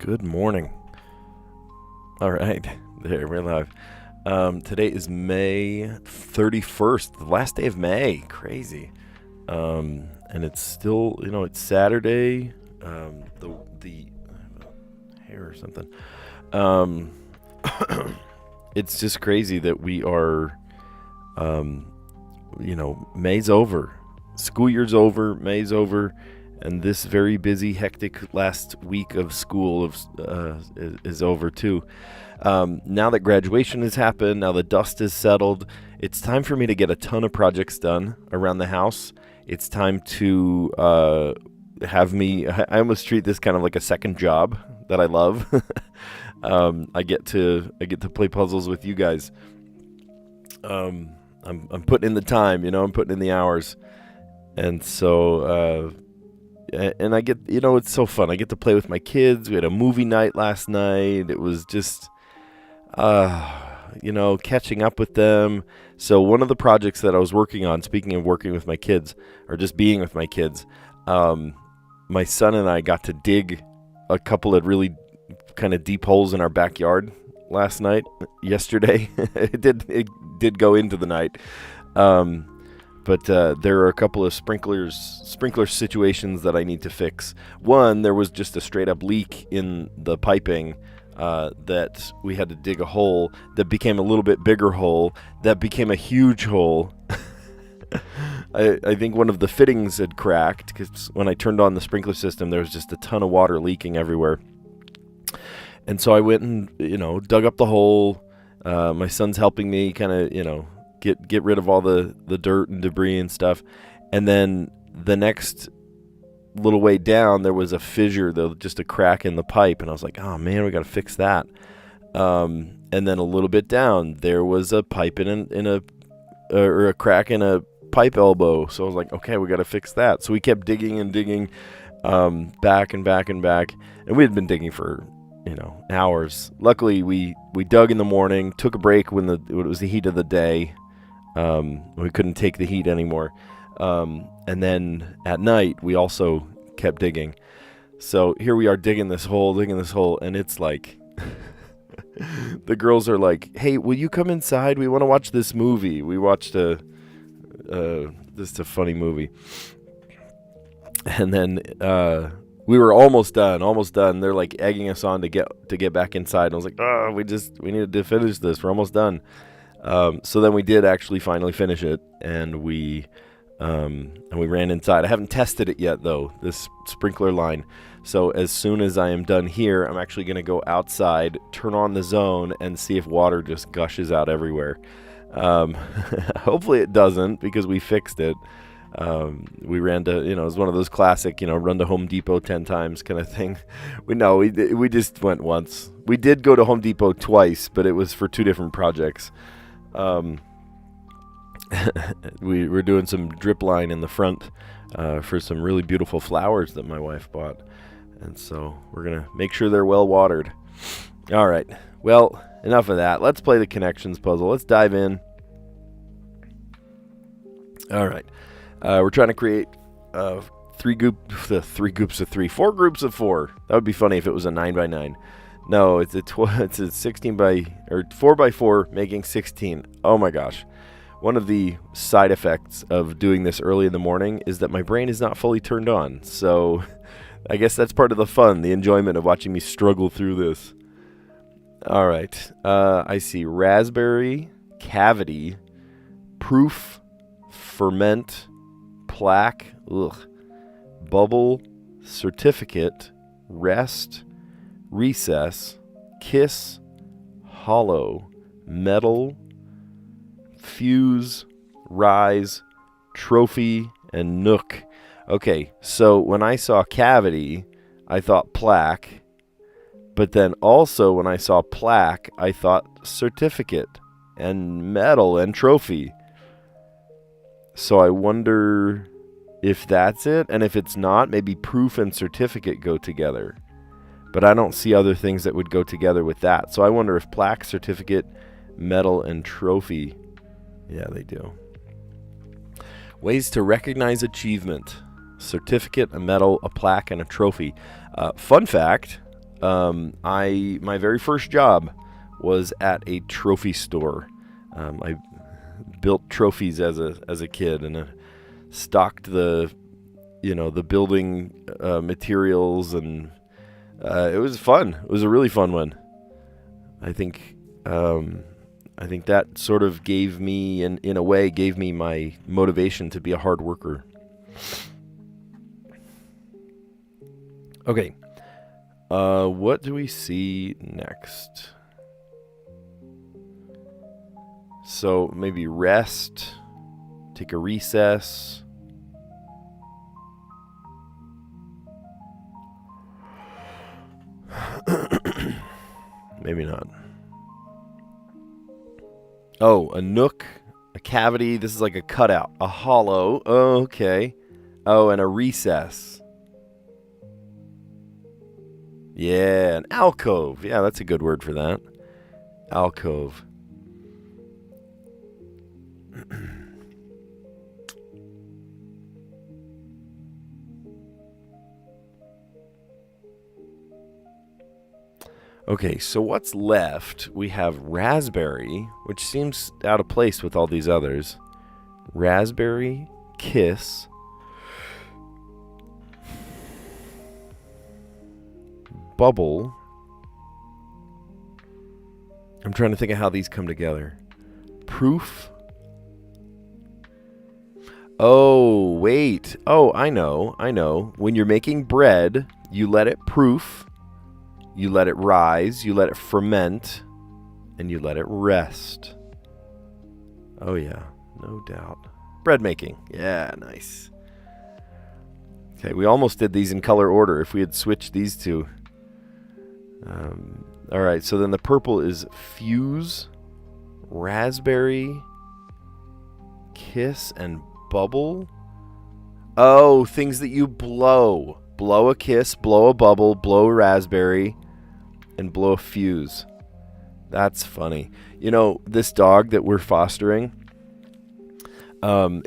Good morning. All right, there, we're live. Today is May 31st, the last day of May. Crazy. And it's still, it's Saturday. The hair or something. It's just crazy that we are, May's over. School year's over, May's over. And this very busy, hectic last week of school is over too. Now that graduation has happened, now the dust is settled, it's time for me to get a ton of projects done around the house. It's time to I almost treat this kind of like a second job that I love. I get to play puzzles with you guys. I'm putting in the time, I'm putting in the hours, and so. And I get, it's so fun. I get to play with my kids. We had a movie night last night. It was just, catching up with them. So one of the projects that I was working on, speaking of working with my kids, or just being with my kids, my son and I got to dig a couple of really kind of deep holes in our backyard yesterday. It did go into the night. But there are a couple of sprinkler situations that I need to fix. One, there was just a straight up leak in the piping that we had to dig a hole that became a little bit bigger hole that became a huge hole. I think one of the fittings had cracked because when I turned on the sprinkler system, there was just a ton of water leaking everywhere. And so I went and, dug up the hole. My son's helping me kind of, get rid of all the dirt and debris and stuff. And then the next little way down, there was a fissure, just a crack in the pipe. And I was like, oh man, we got to fix that. And then a little bit down, there was a pipe or a crack in a pipe elbow. So I was like, okay, we got to fix that. So we kept digging and digging, back and back and back. And we had been digging for, hours. Luckily, we dug in the morning, took a break when it was the heat of the day. We couldn't take the heat anymore. And then at night, we also kept digging. So here we are digging this hole, and it's like, the girls are like, hey, will you come inside? We want to watch this movie. We watched just a funny movie. And then, we were almost done. They're like egging us on to get back inside. And I was like, oh, we needed to finish this. We're almost done. So then we did actually finally finish it, and we ran inside. I haven't tested it yet, though, this sprinkler line. So as soon as I am done here, I'm actually going to go outside, turn on the zone, and see if water just gushes out everywhere. Hopefully it doesn't, because we fixed it. We ran to, it was one of those classic, run to Home Depot 10 times kind of thing. We just went once. We did go to Home Depot twice, but it was for two different projects. We were doing some drip line in the front for some really beautiful flowers that my wife bought, and so we're gonna make sure they're well watered. All right, well, enough of that. Let's play the connections puzzle. Let's dive in. All right, we're trying to create four groups of four. That would be funny if it was a 9x9. No, it's a 16 by, or 4x4 making 16. Oh my gosh. One of the side effects of doing this early in the morning is that my brain is not fully turned on. So I guess that's part of the fun, the enjoyment of watching me struggle through this. All right. I see raspberry, cavity, proof, ferment, plaque, bubble, certificate, rest, recess, kiss, hollow, metal, fuse, rise, trophy, and nook. Okay, so when I saw cavity, I thought plaque, but then also when I saw plaque, I thought certificate, and metal, and trophy. So I wonder if that's it, and if it's not, maybe proof and certificate go together. But I don't see other things that would go together with that. So I wonder if plaque, certificate, medal, and trophy. Yeah, they do. Ways to recognize achievement. Certificate, a medal, a plaque, and a trophy. Fun fact, My very first job was at a trophy store. I built trophies as a kid and stocked the building materials, and it was fun. It was a really fun one. I think that sort of gave me, in a way, gave me my motivation to be a hard worker. Okay. What do we see next? So maybe rest, take a recess. Maybe not. Oh, a nook, a cavity. This is like a cutout, a hollow. Oh, okay. Oh, and a recess. Yeah, an alcove. Yeah, that's a good word for that. Alcove. Okay, so what's left? We have raspberry, which seems out of place with all these others. Raspberry, kiss, bubble. I'm trying to think of how these come together. Proof. Oh, wait. Oh, I know. When you're making bread, you let it proof, you let it rise, you let it ferment, and you let it rest. Oh, yeah, no doubt. Bread making. Yeah, nice. Okay, we almost did these in color order if we had switched these two. All right, so then the purple is fuse, raspberry, kiss, and bubble. Oh, things that you blow. Blow a kiss, blow a bubble, blow a raspberry, and blow a fuse. That's funny. You know, this dog that we're fostering,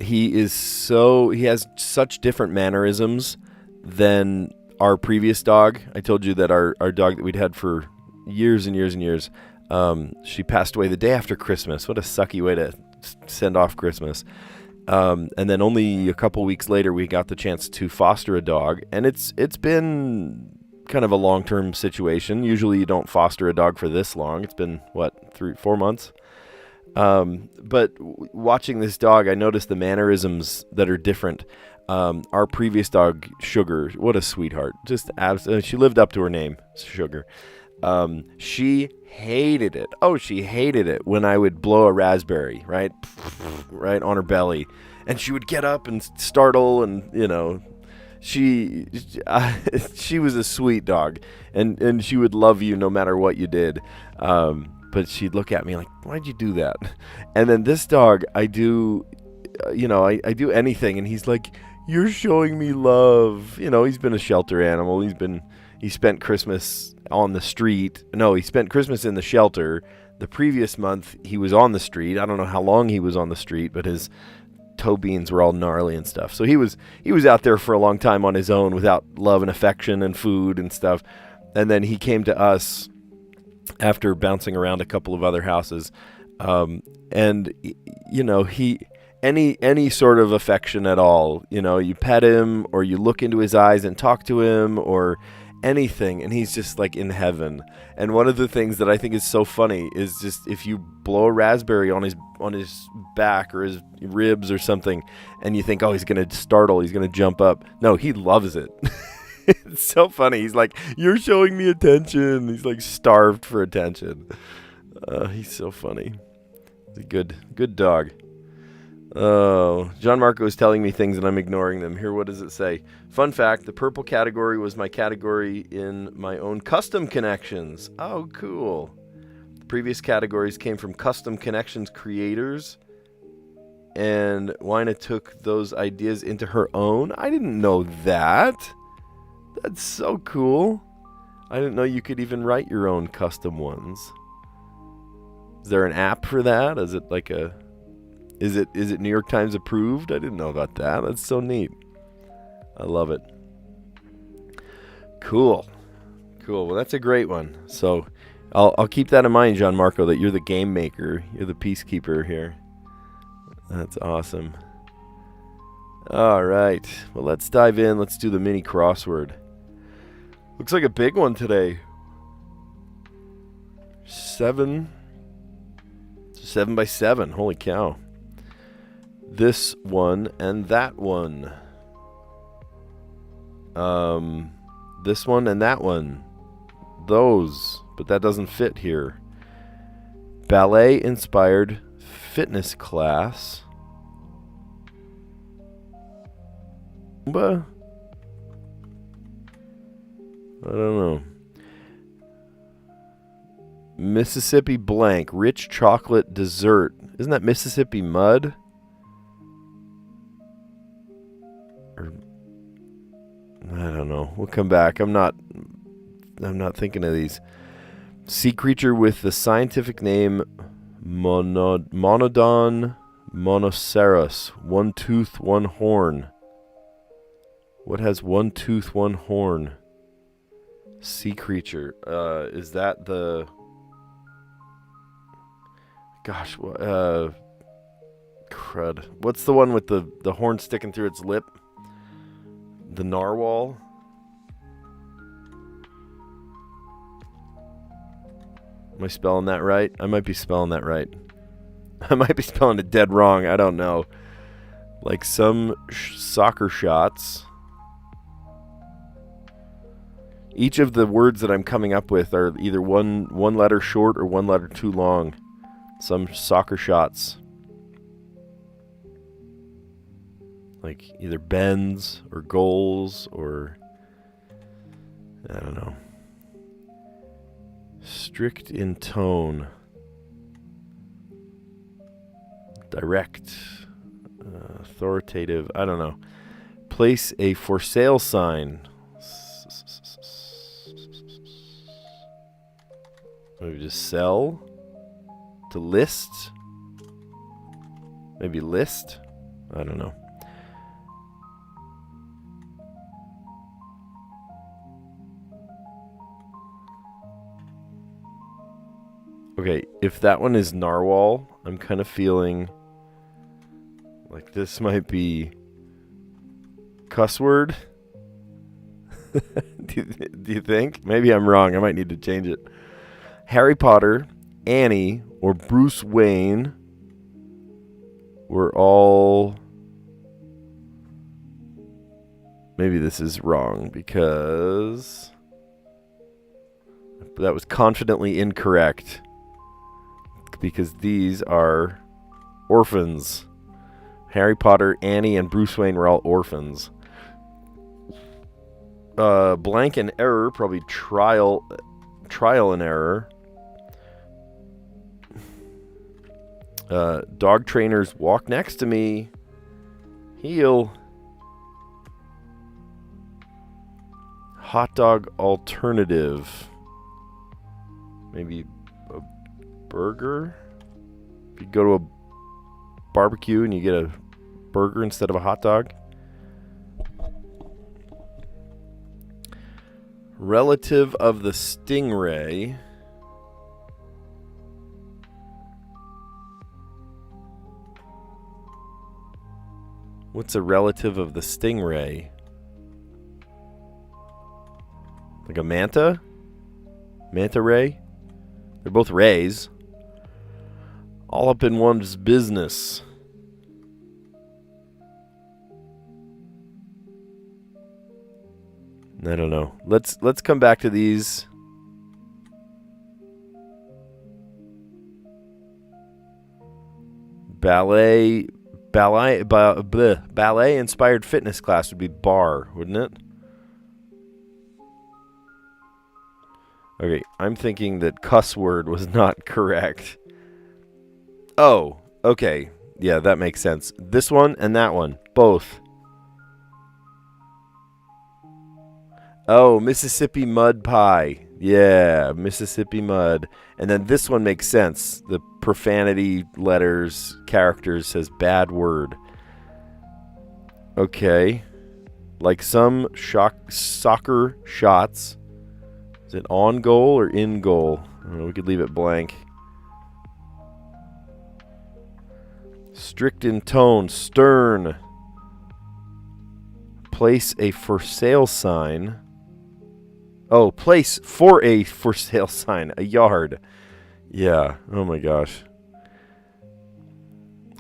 he has such different mannerisms than our previous dog. I told you that our dog that we'd had for years and years and years, she passed away the day after Christmas. What a sucky way to send off Christmas. And then only a couple weeks later, we got the chance to foster a dog, and it's been kind of a long-term situation. Usually you don't foster a dog for this long. It's been, 3-4 months? But watching this dog, I noticed the mannerisms that are different. Our previous dog, Sugar, what a sweetheart. Just she lived up to her name, Sugar. She hated it. Oh, she hated it when I would blow a raspberry, right on her belly. And she would get up and startle, and, she was a sweet dog, and she would love you no matter what you did. But she'd look at me like, why'd you do that? And then this dog, I do anything, and he's like, you're showing me love. He's been a shelter animal. He spent Christmas on the street. No, he spent Christmas in the shelter. The previous month, he was on the street. I don't know how long he was on the street, but his toe beans were all gnarly and stuff. So he was out there for a long time on his own without love and affection and food and stuff. And then he came to us after bouncing around a couple of other houses. And any sort of affection at all, you pet him or you look into his eyes and talk to him or anything, and he's just like in heaven. And one of the things that I think is so funny is just if you blow a raspberry on his back or his ribs or something, and you think, oh, he's gonna startle, he's gonna jump up. No, he loves it. It's so funny. He's like, you're showing me attention. He's like starved for attention. He's so funny. He's a good dog. Oh, John Marco is telling me things and I'm ignoring them. Here, what does it say? Fun fact, the purple category was my category in my own custom connections. Oh, cool. The previous categories came from custom connections creators, and Wina took those ideas into her own. I didn't know that. That's so cool. I didn't know you could even write your own custom ones. Is there an app for that? Is it like a... Is it New York Times approved? I didn't know about that. That's so neat. I love it. Cool. Cool. Well, that's a great one. So I'll keep that in mind, Gianmarco, that you're the game maker. You're the peacekeeper here. That's awesome. All right. Well, let's dive in. Let's do the mini crossword. Looks like a big one today. 7 by 7. Holy cow. This one and that one. This one and that one. Those. But that doesn't fit here. Ballet-inspired fitness class. But I don't know. Mississippi blank. Rich chocolate dessert. Isn't that Mississippi mud? Or I don't know. We'll come back. I'm not thinking of these. Sea creature with the scientific name Monodon monoceros. One tooth, one horn. What has one tooth, one horn? Sea creature. Is that the... Gosh, crud. What's the one with the horn sticking through its lip? The narwhal? Am I spelling that right? I might be spelling that right. I might be spelling it dead wrong. I don't know. Like some soccer shots. Each of the words that I'm coming up with are either one letter short or one letter too long. Some soccer shots. Like either bends or goals or... I don't know. Strict in tone. Direct. Authoritative. I don't know. Place a for sale sign. Maybe just sell. To list. Maybe list. I don't know. Okay, if that one is narwhal, I'm kind of feeling like this might be cuss word. Do you think? Maybe I'm wrong. I might need to change it. Harry Potter, Annie, or Bruce Wayne were all... Maybe this is wrong because that was confidently incorrect. Because these are orphans. Harry Potter, Annie, and Bruce Wayne were all orphans. Blank and error, probably trial and error. Dog trainers walk next to me. Heel. Hot dog alternative. Maybe a burger. If you go to a barbecue and you get a burger instead of a hot dog. Relative of the stingray. What's a relative of the stingray? Like a manta? Manta ray? They're both rays. All up in one's business. I don't know. Let's come back to these. Ballet inspired fitness class would be bar, wouldn't it? Okay, I'm thinking that cuss word was not correct. Oh, okay. Yeah, that makes sense. This one and that one, both. Oh, Mississippi mud pie. Yeah, Mississippi mud. And then this one makes sense. The profanity letters, characters says bad word. Okay. Like some soccer shots. Is it on goal or in goal? I don't know, we could leave it blank. Strict in tone, stern. Place a for sale sign. Oh, place for a for sale sign. A yard. Yeah. Oh my gosh.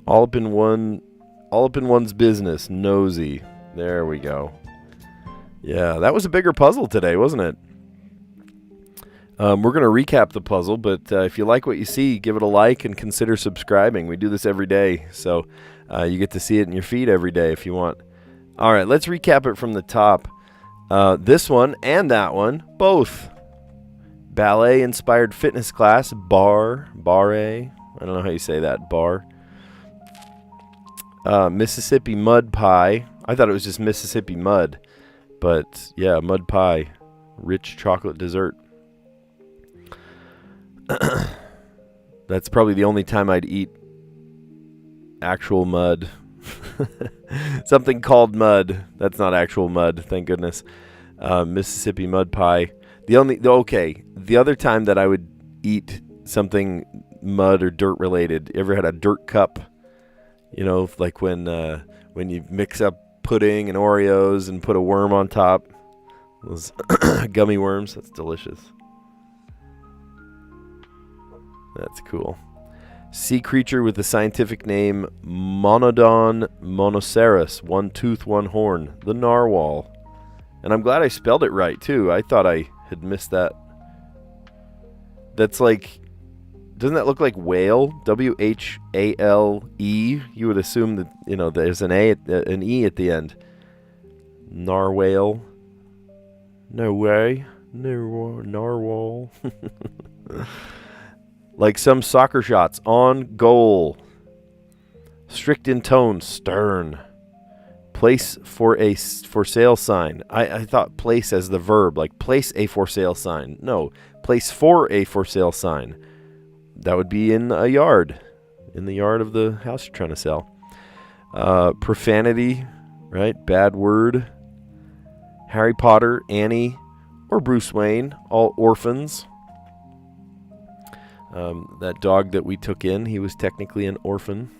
All up in one's business. Nosy. There we go. Yeah, that was a bigger puzzle today, wasn't it? We're going to recap the puzzle, but if you like what you see, give it a like and consider subscribing. We do this every day, so you get to see it in your feed every day if you want. All right, let's recap it from the top. This one and that one, both. Ballet-inspired fitness class, bar. I don't know how you say that, bar. Mississippi mud pie. I thought it was just Mississippi mud, but yeah, mud pie. Rich chocolate dessert. That's probably the only time I'd eat actual mud. Something called mud. That's not actual mud, thank goodness. Mississippi mud pie. The other time that I would eat something mud or dirt related. You ever had a dirt cup? You know, like when you mix up pudding and Oreos and put a worm on top. Those gummy worms. That's delicious. That's cool. Sea creature with the scientific name Monodon monoceros, one tooth, one horn, the narwhal. And I'm glad I spelled it right, too. I thought I had missed that. That's like, doesn't that look like whale? W-H-A-L-E. You would assume that, you know, there's an E at the end. Narwhal. No way. Narwhal. Like some soccer shots, on goal. Strict in tone, stern. Place for a for sale sign. I thought place as the verb, like place a for sale sign. No, place for a for sale sign. That would be in a yard, in the yard of the house you're trying to sell. Profanity, right? Bad word. Harry Potter, Annie, or Bruce Wayne, all orphans. That dog that we took in, he was technically an orphan.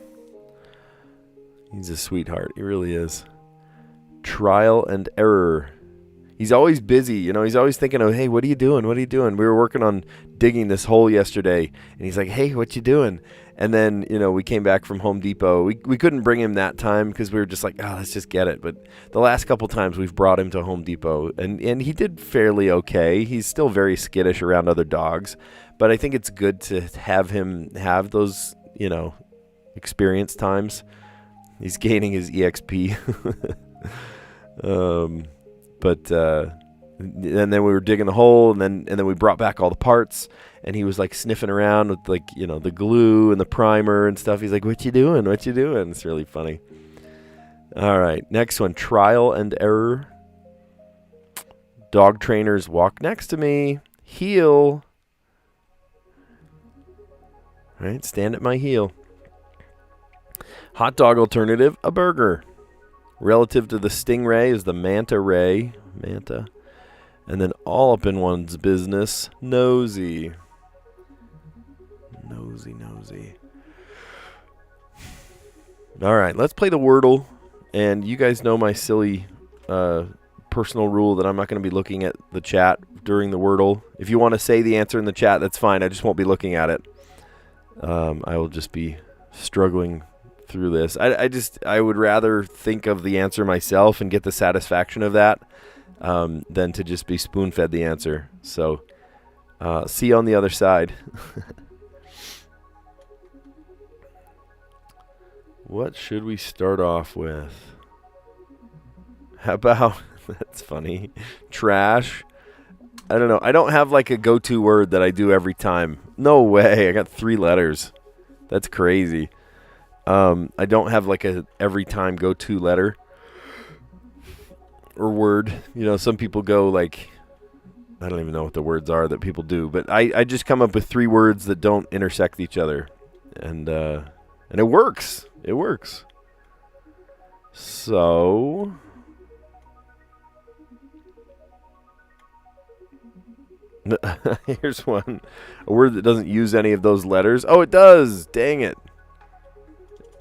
He's a sweetheart. He really is. Trial and error. He's always busy. You know, he's always thinking of, hey, what are you doing? What are you doing? We were working on digging this hole yesterday, and he's like, hey, what you doing? And then, you know, we came back from Home Depot. We couldn't bring him that time because we were just like, oh, let's just get it. But the last couple times we've brought him to Home Depot, and he did fairly okay. He's still very skittish around other dogs. But I think it's good to have him have those, you know, experience times. He's gaining his EXP. And then we were digging the hole, and then we brought back all the parts, and he was like sniffing around with, like, you know, the glue and the primer and stuff. He's like, what you doing? What you doing? It's really funny. All right, next one, trial and error. Dog trainers walk next to me. Heel. All right, stand at my heel. Hot dog alternative, a burger. Relative to the stingray is the manta ray. Manta. And then all up in one's business, nosy. Nosy. All right, let's play the Wordle. And you guys know my silly personal rule that I'm not going to be looking at the chat during the Wordle. If you want to say the answer in the chat, that's fine. I just won't be looking at it. I will just be struggling through this. I would rather think of the answer myself and get the satisfaction of that than to just be spoon-fed the answer. So, see you on the other side. What should we start off with? How about, that's funny, trash. I don't know. I don't have like a go-to word that I do every time. No way. I got 3 letters. That's crazy. I don't have like a every time go-to letter or word. You know, some people go like, I don't even know what the words are that people do, but I just come up with 3 words that don't intersect each other, and it works. It works. So Here's one. A word that doesn't use any of those letters. Oh, it does. Dang it.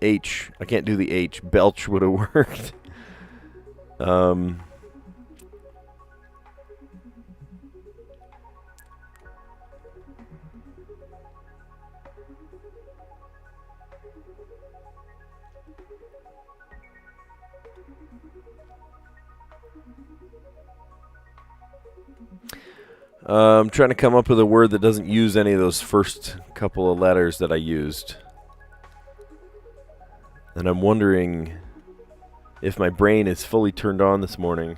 H. I can't do the H. Belch would have worked. I'm trying to come up with a word that doesn't use any of those first couple of letters that I used. And I'm wondering if my brain is fully turned on this morning.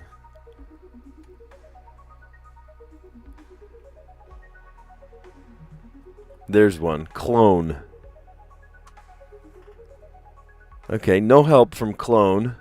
There's one. Clone. Okay, no help from clone.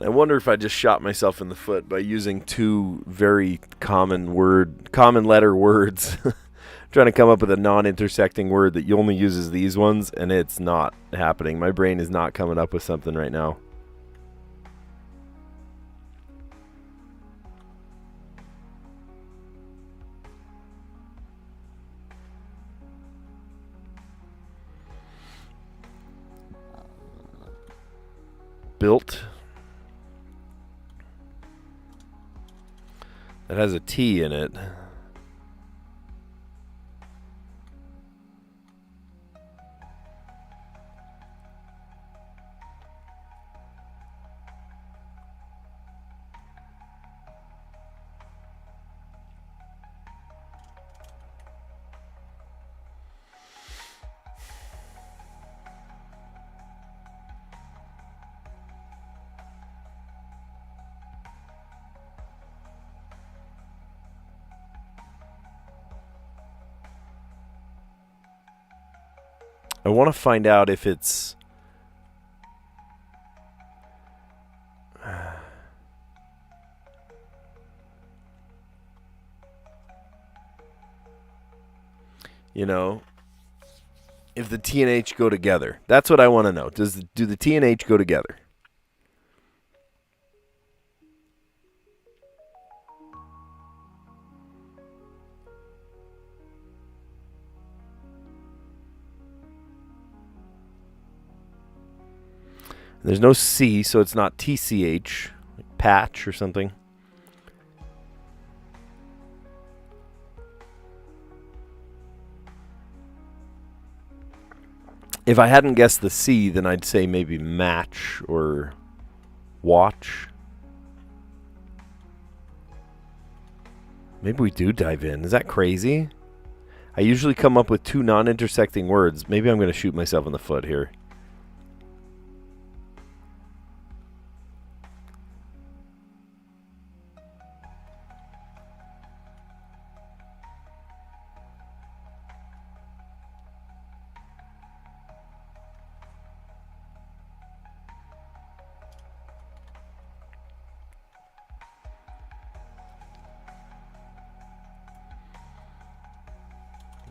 I wonder if I just shot myself in the foot by using two very common letter words. Trying to come up with a non-intersecting word that only uses these ones, and it's not happening. My brain is not coming up with something right now. Built. It has a T in it. I want to find out if it's... You know, if the T and H go together. That's what I want to know. Do the T and H go together? There's no C, so it's not TCH, like patch or something. If I hadn't guessed the C, then I'd say maybe match or watch. Maybe we do dive in. Is that crazy? I usually come up with two non-intersecting words. Maybe I'm going to shoot myself in the foot here.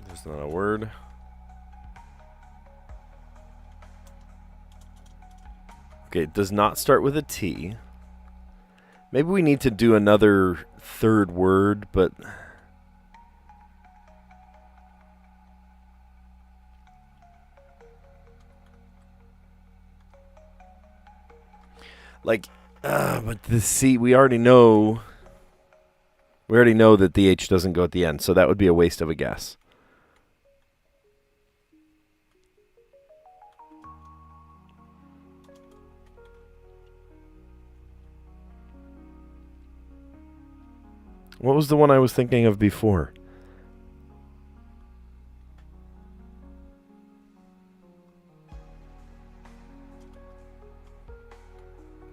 That's not a word. Okay, it does not start with a T. Maybe we need to do another third word, but... but the C, we already know that the H doesn't go at the end, so that would be a waste of a guess. What was the one I was thinking of before?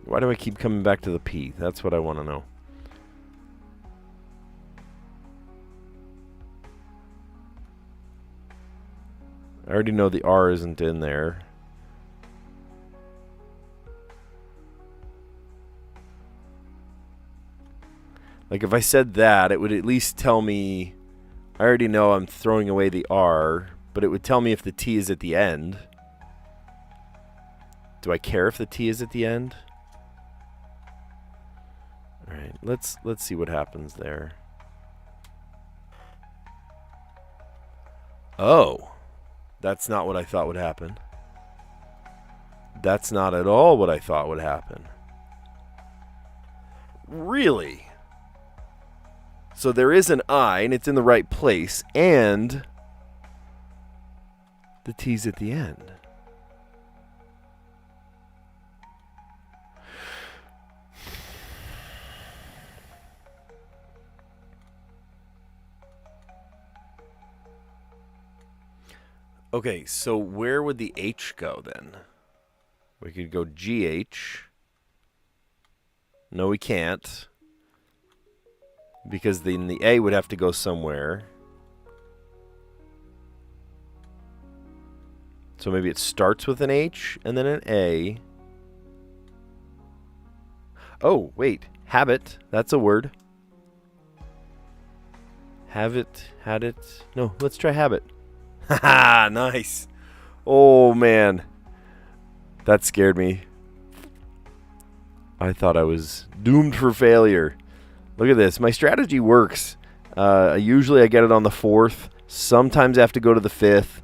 Why do I keep coming back to the P? That's what I want to know. already know the R isn't in there. Like if I said that, it would at least tell me, I already know I'm throwing away the R, but it would tell me if the T is at the end. Do I care if the T is at the end? All right, let's see what happens there. Oh, that's not what I thought would happen. That's not at all what I thought would happen. Really? So there is an I, and it's in the right place, and the T's at the end. Okay, so where would the H go then? We could go GH. No, we can't. Because then the A would have to go somewhere. So maybe it starts with an H and then an A. Oh, wait. Habit. That's a word. Have it. Had it. No, let's try habit. Haha, nice. Oh, man. That scared me. I thought I was doomed for failure. Look at this. My strategy works. Usually I get it on the 4th. Sometimes I have to go to the 5th.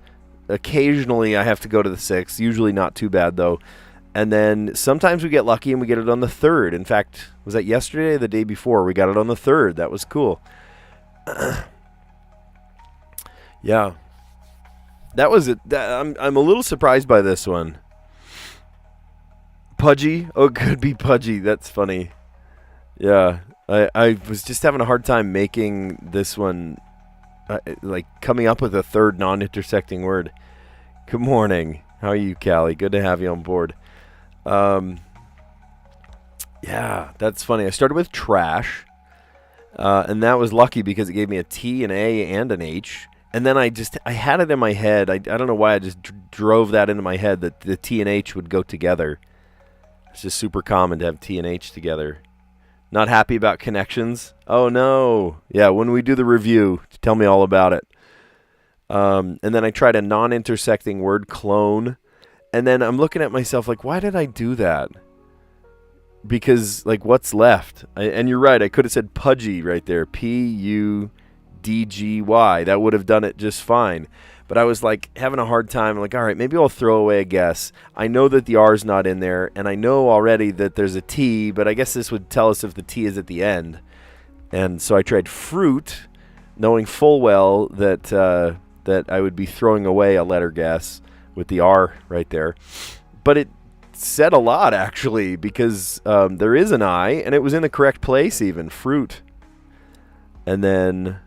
Occasionally I have to go to the 6th. Usually not too bad, though. And then sometimes we get lucky and we get it on the 3rd. In fact, was that yesterday or the day before? We got it on the 3rd. That was cool. Yeah. That was it. I'm a little surprised by this one. Pudgy? Oh, it could be pudgy. That's funny. Yeah. I was just having a hard time making this one, like coming up with a third non-intersecting word. Good morning. How are you, Callie? Good to have you on board. Yeah, that's funny. I started with trash, and that was lucky because it gave me a T, an A, and an H. And then I had it in my head. I don't know why I just drove that into my head that the T and H would go together. It's just super common to have T and H together. Not happy about connections? Oh, no. Yeah, when we do the review, tell me all about it. And then I tried a non-intersecting word, clone. And then I'm looking at myself like, why did I do that? Because, like, what's left? And you're right. I could have said pudgy right there. Pudgy. That would have done it just fine. But I was like having a hard time. I'm like, all right, maybe I'll throw away a guess. I know that the R is not in there, and I know already that there's a T, but I guess this would tell us if the T is at the end. And so I tried fruit, knowing full well that that I would be throwing away a letter guess with the R right there. But it said a lot, actually, because there is an I, and it was in the correct place even, fruit. And then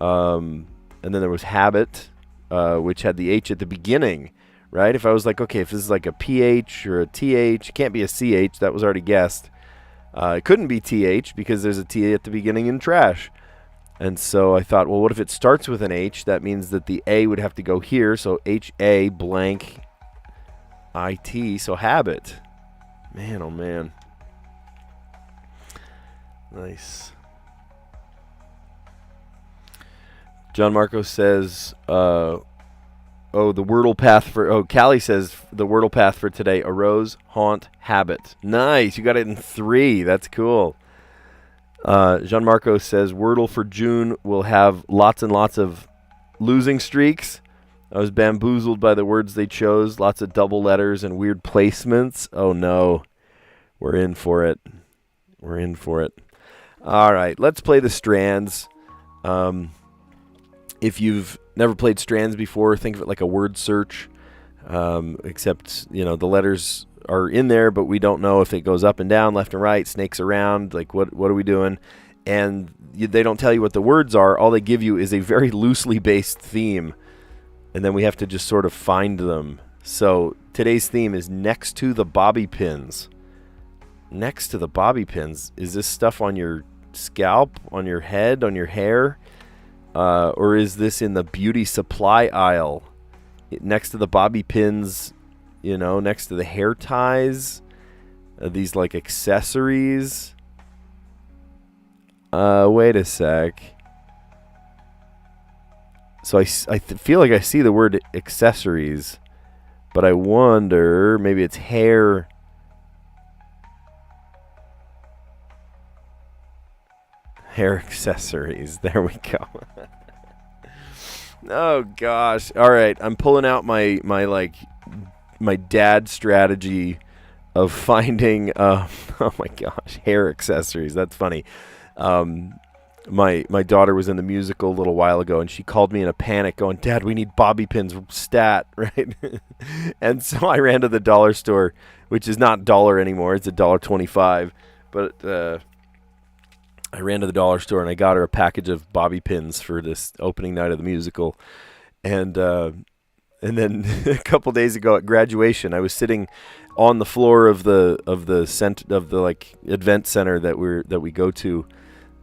there was habit, which had the H at the beginning, right? If I was like, okay, if this is like a PH or a TH, it can't be a CH. That was already guessed. It couldn't be TH because there's a T at the beginning in trash. And so I thought, well, what if it starts with an H? That means that the A would have to go here. So HA blank IT. So habit. Man, oh, man. Nice. John Marco says, the Wordle path for, Callie says the Wordle path for today, arose, haunt, habit. Nice. You got it in 3. That's cool. Jean Marco says Wordle for June will have lots and lots of losing streaks. I was bamboozled by the words they chose. Lots of double letters and weird placements. Oh, no. We're in for it. We're in for it. All right. Let's play the Strands. If you've never played Strands before, think of it like a word search, except, the letters are in there, but we don't know if it goes up and down, left and right, snakes around, like what are we doing? And they don't tell you what the words are. All they give you is a very loosely based theme, and then we have to just sort of find them. So today's theme is next to the bobby pins. Next to the bobby pins. Is this stuff on your scalp, on your head, on your hair? Or is this in the beauty supply aisle next to the bobby pins, next to the hair ties, these like accessories. Wait a sec. So I feel like I see the word accessories, but I wonder, maybe it's hair. Hair accessories. There we go. Oh gosh. All right, I'm pulling out my dad strategy of finding oh my gosh, hair accessories. That's funny. My daughter was in the musical a little while ago, and she called me in a panic going, "Dad, we need bobby pins stat," right? And so I ran to the dollar store, which is not dollar anymore. It's $1.25. But I ran to the dollar store and I got her a package of bobby pins for this opening night of the musical. And then a couple days ago at graduation, I was sitting on the floor of the like event center that we go to,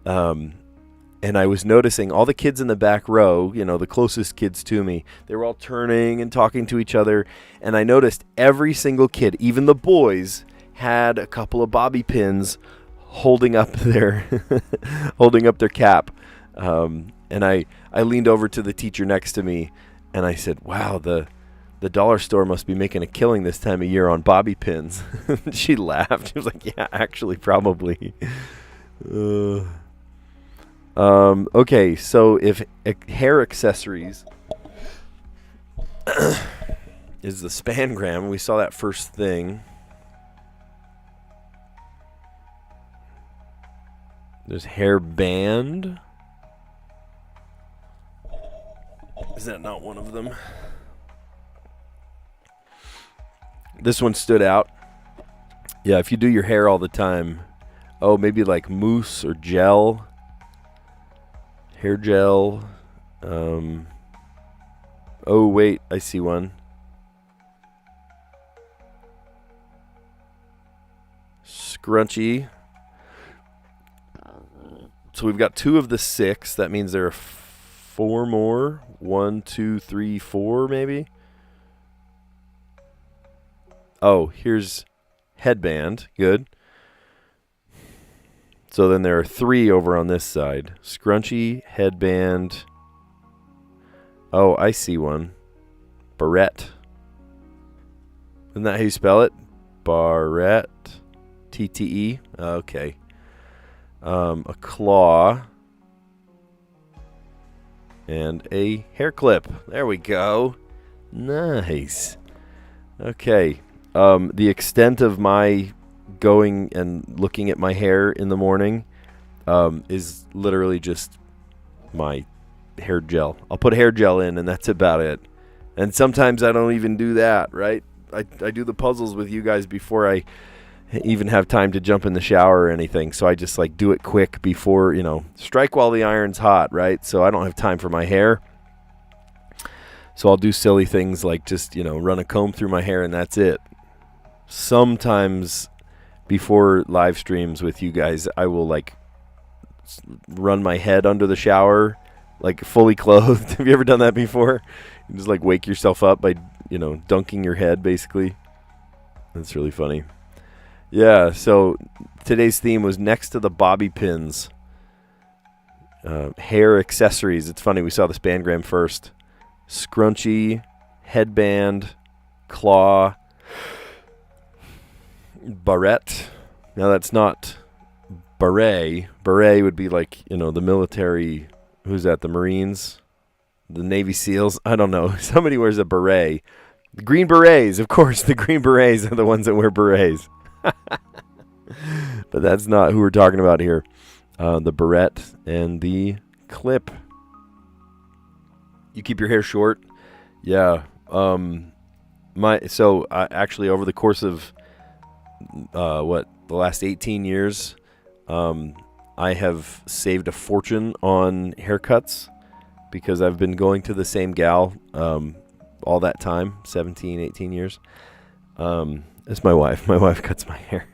and I was noticing all the kids in the back row, the closest kids to me, they were all turning and talking to each other, and I noticed every single kid, even the boys, had a couple of bobby pins holding up their cap, and I leaned over to the teacher next to me, and I said, "Wow, the dollar store must be making a killing this time of year on bobby pins." She laughed. She was like, "Yeah, actually, probably." Okay, so if hair accessories is the spangram, we saw that first thing. There's hair band. Is that not one of them? This one stood out. Yeah, if you do your hair all the time. Oh, maybe like mousse or gel. Hair gel. Oh, wait, I see one. Scrunchie. So we've got 2 of the 6. That means there are 4 more. 1, 2, 3, 4, maybe. Oh, here's headband. Good. So then there are 3 over on this side. Scrunchie, headband. Oh, I see one. Barrette. Isn't that how you spell it? Barrette. TTE. Okay. A claw, and a hair clip. There we go. Nice. Okay. The extent of my going and looking at my hair in the morning is literally just my hair gel. I'll put hair gel in, and that's about it. And sometimes I don't even do that, right? I do the puzzles with you guys before I even have time to jump in the shower or anything, so I just like do it quick before, strike while the iron's hot, right? So I don't have time for my hair, so I'll do silly things like just run a comb through my hair, and that's it. Sometimes before live streams with you guys, I will like run my head under the shower, like fully clothed. Have you ever done that before? You just like wake yourself up by dunking your head, basically. That's really funny. Yeah, so today's theme was next to the bobby pins. Hair accessories. It's funny, we saw the spangram first. Scrunchie, headband, claw, barrette. Now that's not beret. Beret would be like, the military. Who's that? The Marines? The Navy SEALs? I don't know. Somebody wears a beret. The Green Berets, of course. The Green Berets are the ones that wear berets. But that's not who we're talking about here. The barrette and the clip. You keep your hair short? Yeah. Actually over the course of the last 18 years, I have saved a fortune on haircuts because I've been going to the same gal all that time, 17, 18 years. It's my wife. My wife cuts my hair.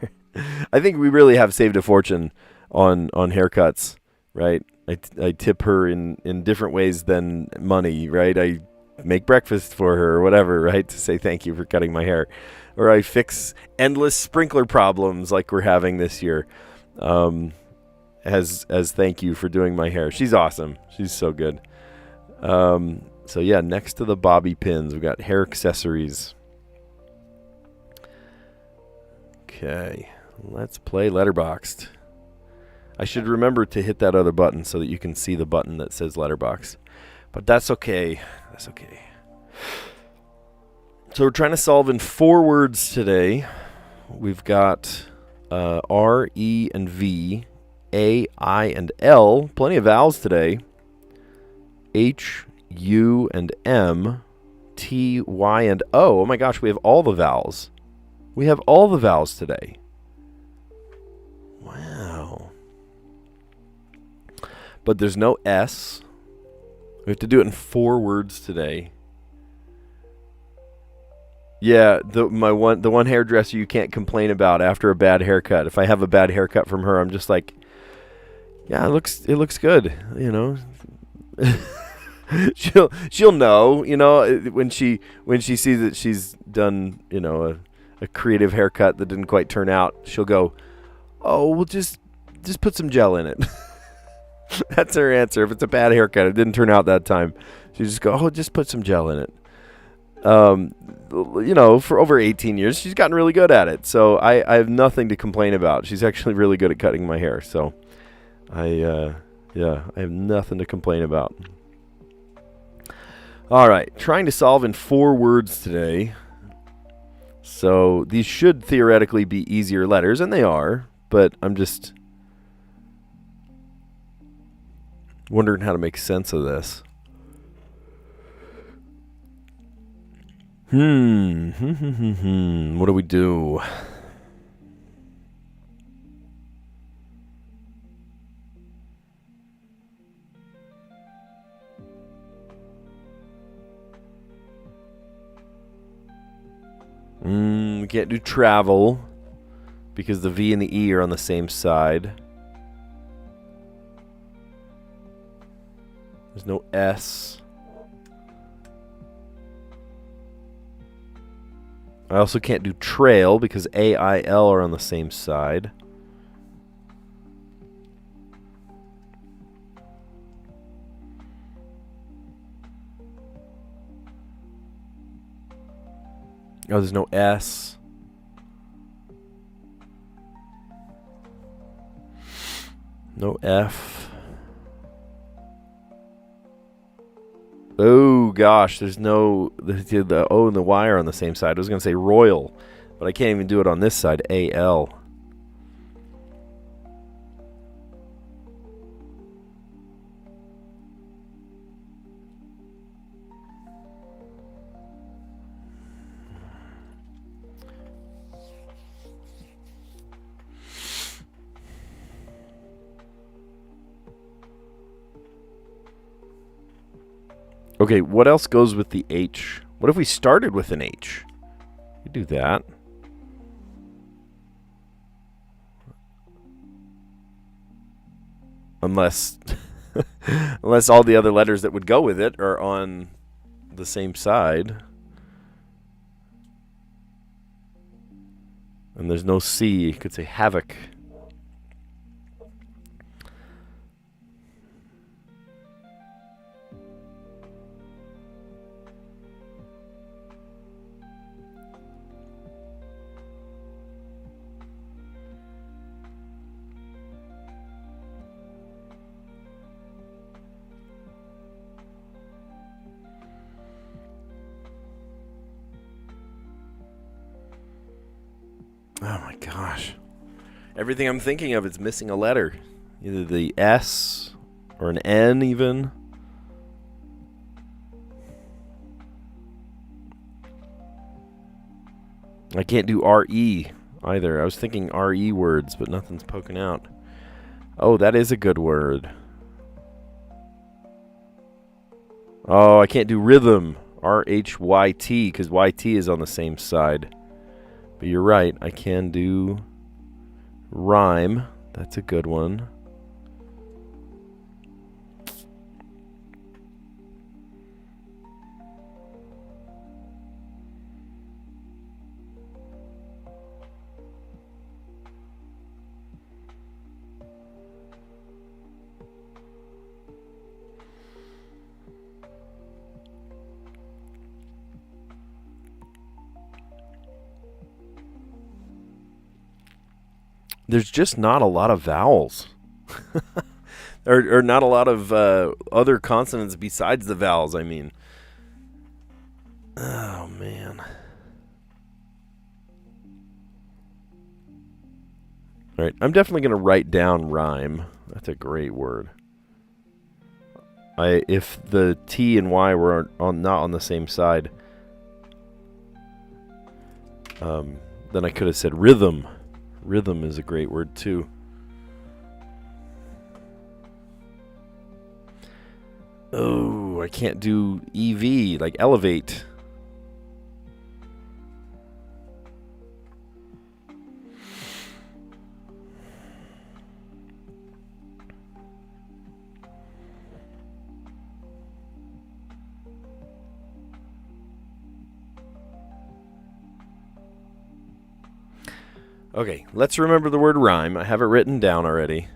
I think we really have saved a fortune on haircuts, right? I tip her in different ways than money, right? I make breakfast for her or whatever, right? To say thank you for cutting my hair. Or I fix endless sprinkler problems like we're having this year. As thank you for doing my hair. She's awesome. She's so good. So yeah, next to the bobby pins, we've got hair accessories. Okay, let's play Letterboxd. I should remember to hit that other button so that you can see the button that says Letterboxd. But that's okay. That's okay. So we're trying to solve in 4 words today. We've got R, E, and V, A, I, and L. Plenty of vowels today. H, U, and M, T, Y, and O. Oh my gosh, we have all the vowels. We have all the vowels today. Wow. But there's no S. We have to do it in 4 words today. Yeah, the one hairdresser you can't complain about after a bad haircut. If I have a bad haircut from her, I'm just like, yeah, it looks good, you know. she'll know, you know, when she sees that she's done, you know, a creative haircut that didn't quite turn out. She'll go, "Oh, well, just put some gel in it." That's her answer. If it's a bad haircut, it didn't turn out that time, she just go, "Oh, just put some gel in it." You know, for over 18 years, she's gotten really good at it. So I have nothing to complain about. She's actually really good at cutting my hair. So I have nothing to complain about. All right, trying to solve in 4 words today. So these should theoretically be easier letters, and they are, but I'm just wondering how to make sense of this. What do we do? We can't do travel because the V and the E are on the same side. There's no S. I also can't do trail because A, I, L are on the same side. Oh, there's no S. No F. Oh gosh, there's no the O and the Y are on the same side. I was gonna say royal, but I can't even do it on this side. AL. Okay, what else goes with the H? What if we started with an H? We do that. Unless all the other letters that would go with it are on the same side. And there's no C. You could say havoc. Oh my gosh. Everything I'm thinking of is missing a letter. Either the S or an N even. I can't do RE either. I was thinking RE words, but nothing's poking out. Oh, that is a good word. Oh, I can't do rhythm. RHYT, because YT is on the same side. But you're right, I can do rhyme. That's a good one. there's just not a lot of vowels. or not a lot of other consonants besides the vowels, I mean. Oh, man. All right, I'm definitely going to write down rhyme. That's a great word. If the T and Y were not on the same side, then I could have said rhythm. Rhythm is a great word too. Oh, I can't do EV, like elevate. Okay, let's remember the word rhyme. I have it written down already.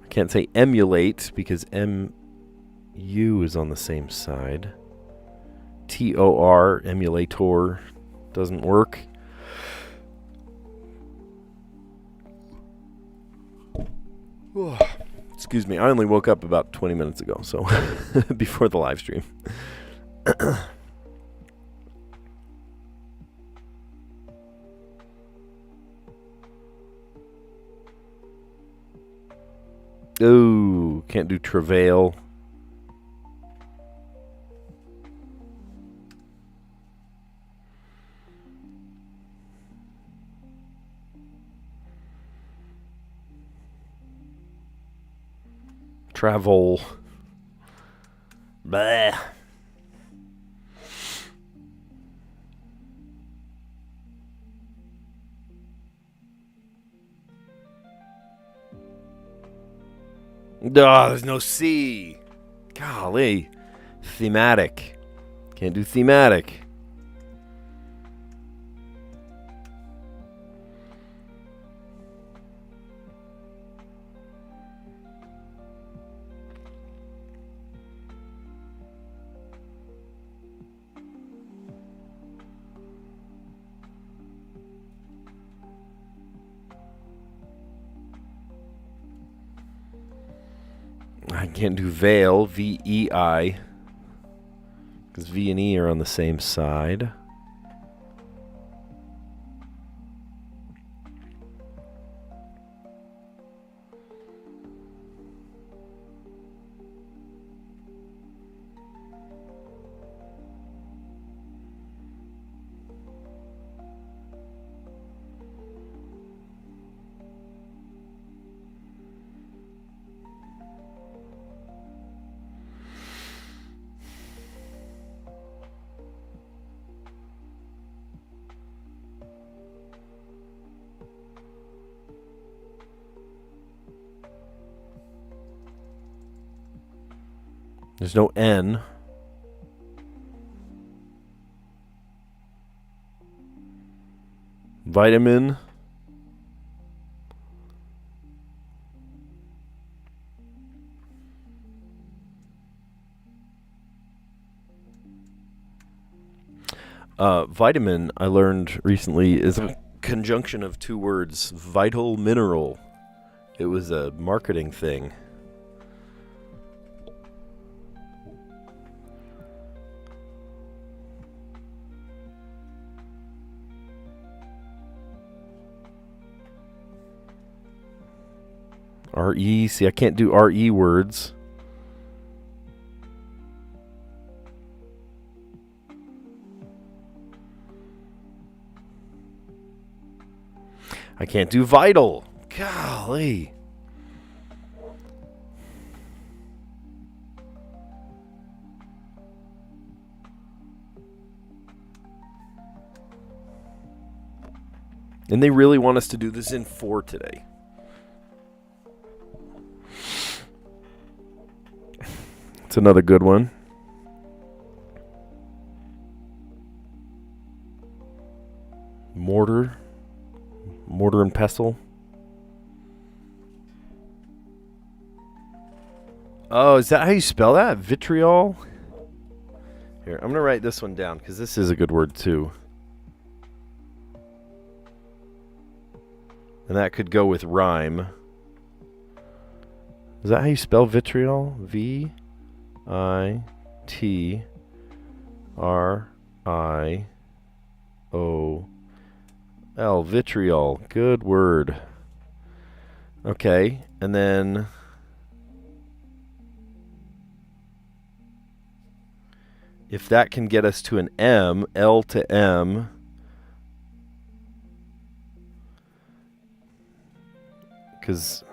I can't say emulate because MU is on the same side. TOR, emulator, doesn't work. Excuse me, I only woke up about 20 minutes ago, so before the live stream. Oh, can't do travail. Travel. Blah. Oh, there's no C. Golly. Thematic. Can't do thematic. I can't do veil, VEI, because V and E are on the same side. There's no N. Vitamin. Vitamin, I learned recently, is a conjunction of two words, vital mineral. It was a marketing thing. RE, see, I can't do RE words. I can't do vital. Golly. And they really want us to do this in 4 today. It's another good one. Mortar and pestle. Oh, is that how you spell that? Vitriol? Here, I'm going to write this one down because this is a good word too. And that could go with rhyme. Is that how you spell vitriol? V-I-T-R-I-O-L. Vitriol. Good word. Okay, and then if that can get us to an M, L to M, because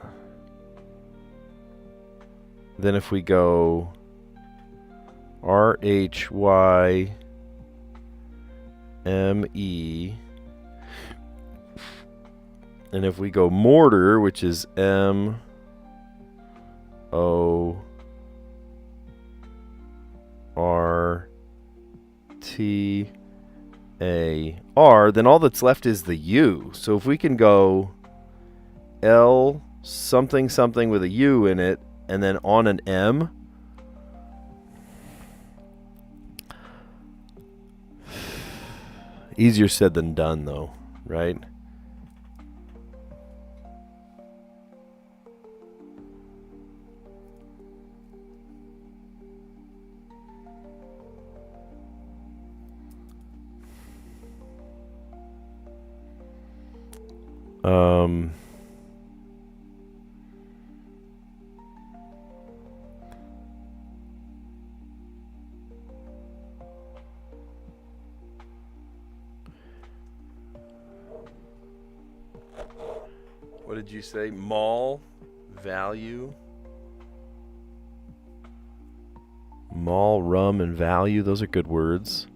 then if we go R-H-Y-M-E, and if we go mortar, which is M-O-R-T-A-R, then all that's left is the U. So if we can go L something something with a U in it, and then on an M, easier said than done, though, right? What did you say? Mall value? Mall, rum, and value. Those are good words.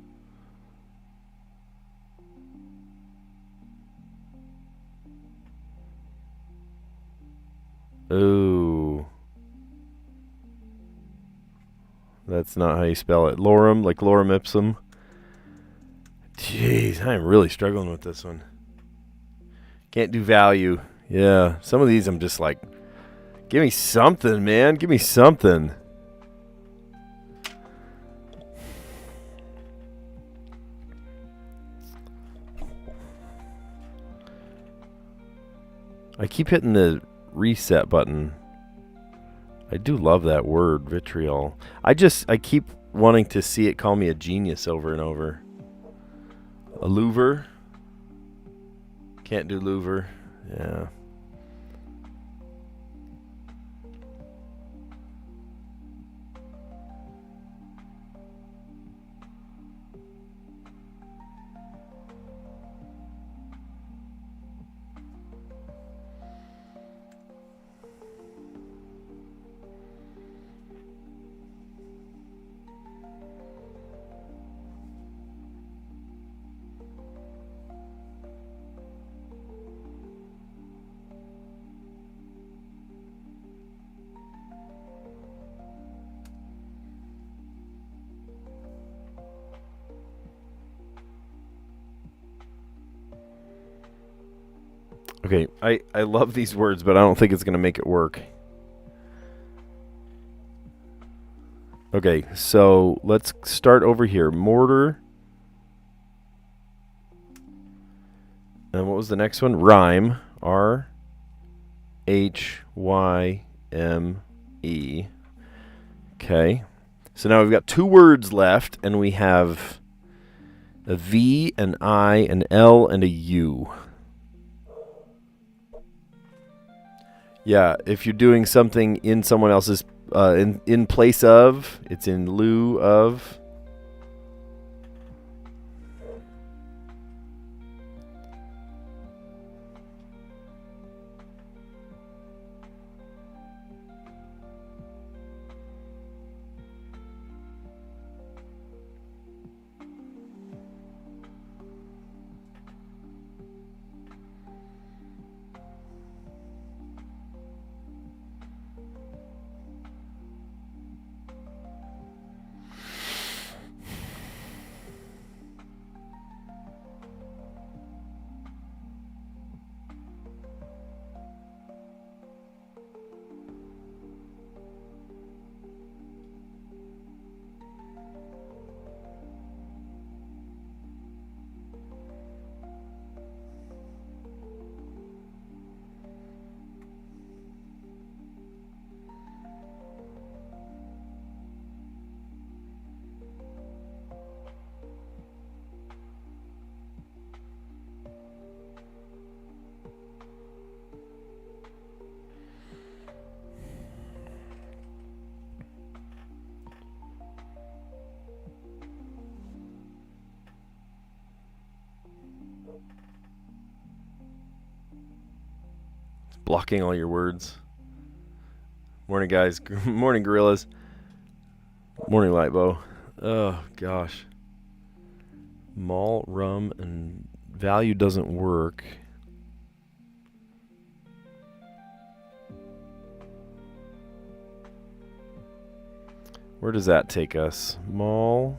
Ooh. That's not how you spell it. Lorem, like lorem ipsum. Jeez, I'm really struggling with this one. Can't do value. Yeah, some of these I'm just like, give me something, man. Give me something. I keep hitting the reset button. I do love that word, vitriol. I keep wanting to see it call me a genius over and over. A louver. Can't do louver. Yeah. Okay, I love these words, but I don't think it's going to make it work. Okay, so let's start over here. Mortar. And what was the next one? Rhyme. R-H-Y-M-E. Okay. So now we've got two words left, and we have a V, an I, an L, and a U. Yeah, if you're doing something in someone else's, in place of, it's in lieu of. blocking all your words. Morning, guys. Morning, gorillas. Morning, Lightbow. Oh, gosh. Malt, rum, and value doesn't work. Where does that take us? Mall.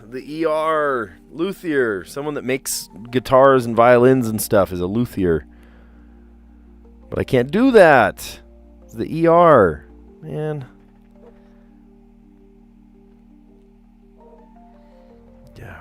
The ER. Luthier. Someone that makes guitars and violins and stuff is a luthier. But I can't do that. It's the ER. Man. Yeah.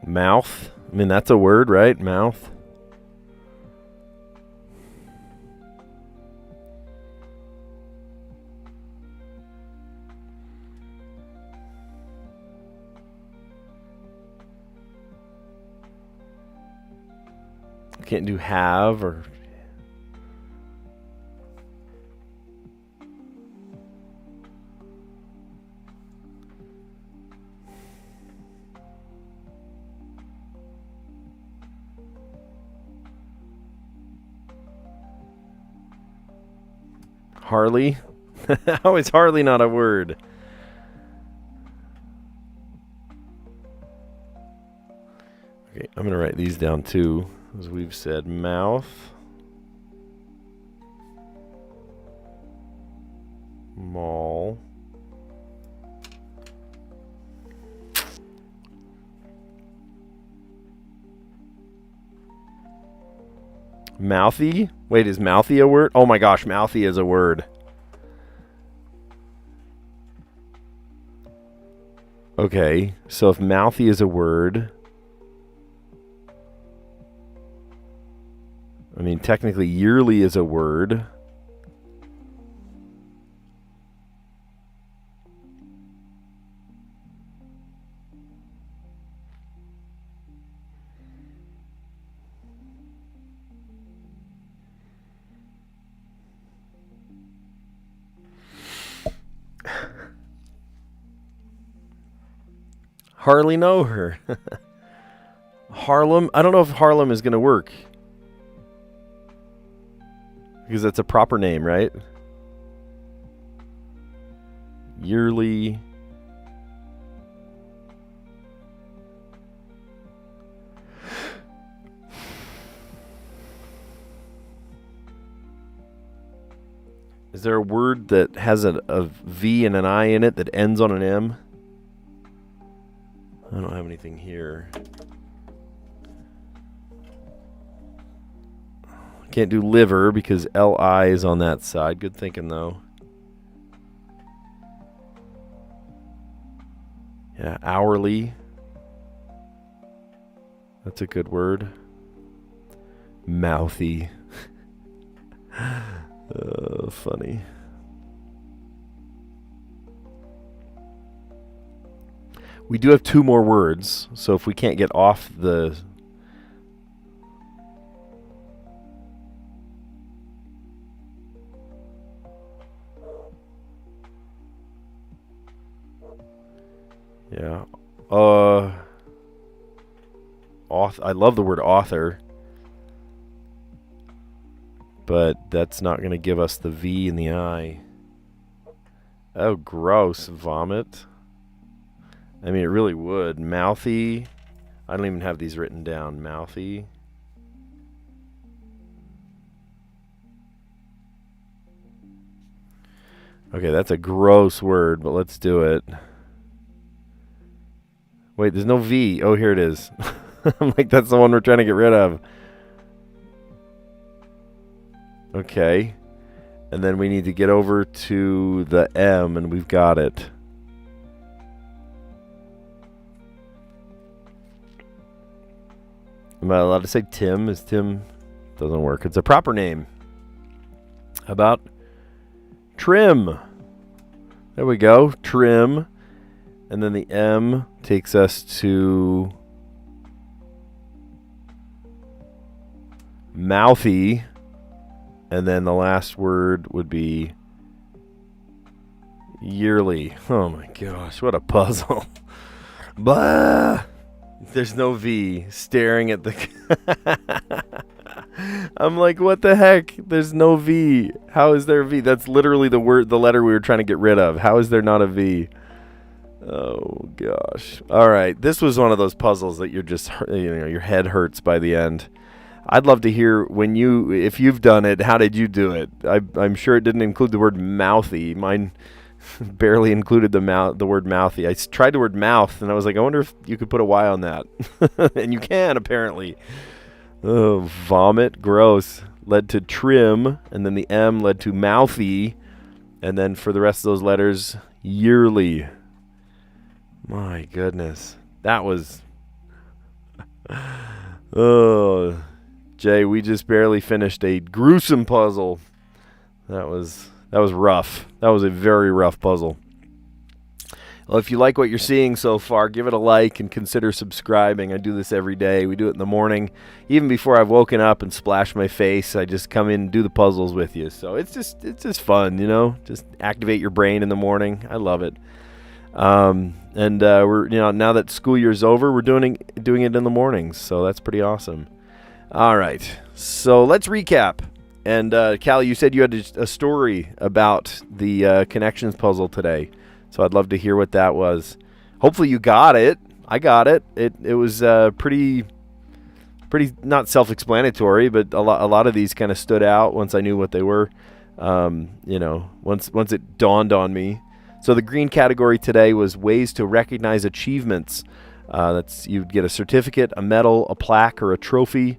Mouth. I mean, that's a word, right? Mouth. Can't do have or... Harley? How is Harley not a word? Okay, I'm going to write these down too. As we've said, mouth. Mall. Mouthy? Wait, is mouthy a word? Oh my gosh, mouthy is a word. Okay, so if mouthy is a word... I mean, technically, yearly is a word. Hardly know her. Harlem? I don't know if Harlem is going to work. Because that's a proper name, right? Yearly. Is there a word that has a V and an I in it that ends on an M? I don't have anything here. Can't do liver because L-I is on that side. Good thinking, though. Yeah, hourly. That's a good word. Mouthy. Funny. We do have 2 more words, so if we can't get off the... Yeah. I love the word author. But that's not going to give us the V in the I. Oh, gross. Vomit. I mean, it really would. Mouthy. I don't even have these written down. Mouthy. Okay, that's a gross word, but let's do it. Wait, there's no V. Oh, here it is. I'm like, that's the one we're trying to get rid of. Okay. And then we need to get over to the M, and we've got it. Am I allowed to say Tim? Is Tim? Doesn't work. It's a proper name. How about trim? There we go. Trim. And then the M takes us to mouthy. And then the last word would be yearly. Oh my gosh, what a puzzle. Blah. There's no V. Staring at the... I'm like, what the heck? There's no V. How is there a V? That's literally the letter we were trying to get rid of. How is there not a V? Oh gosh. All right. This was one of those puzzles that you're just, your head hurts by the end. I'd love to hear if you've done it, how did you do it? I'm sure it didn't include the word mouthy. Mine barely included the word mouthy. I tried the word mouth, and I was like, I wonder if you could put a Y on that. And you can, apparently. Oh, vomit, gross. Led to trim, and then the M led to mouthy, and then for the rest of those letters, yearly. My goodness. That was... Oh... Jay, we just barely finished a gruesome puzzle. That was rough. That was a very rough puzzle. Well, if you like what you're seeing so far, give it a like and consider subscribing. I do this every day. We do it in the morning. Even before I've woken up and splashed my face, I just come in and do the puzzles with you. So it's just fun, Just activate your brain in the morning. I love it. And we're now that school year's over, we're doing it in the mornings. So that's pretty awesome. All right, so let's recap. And Callie, you said you had a story about the connections puzzle today, so I'd love to hear what that was. Hopefully you got it. I got it. It was pretty not self-explanatory, but a lot of these kind of stood out once I knew what they were. Once it dawned on me. So the green category today was ways to recognize achievements. You'd get a certificate, a medal, a plaque, or a trophy.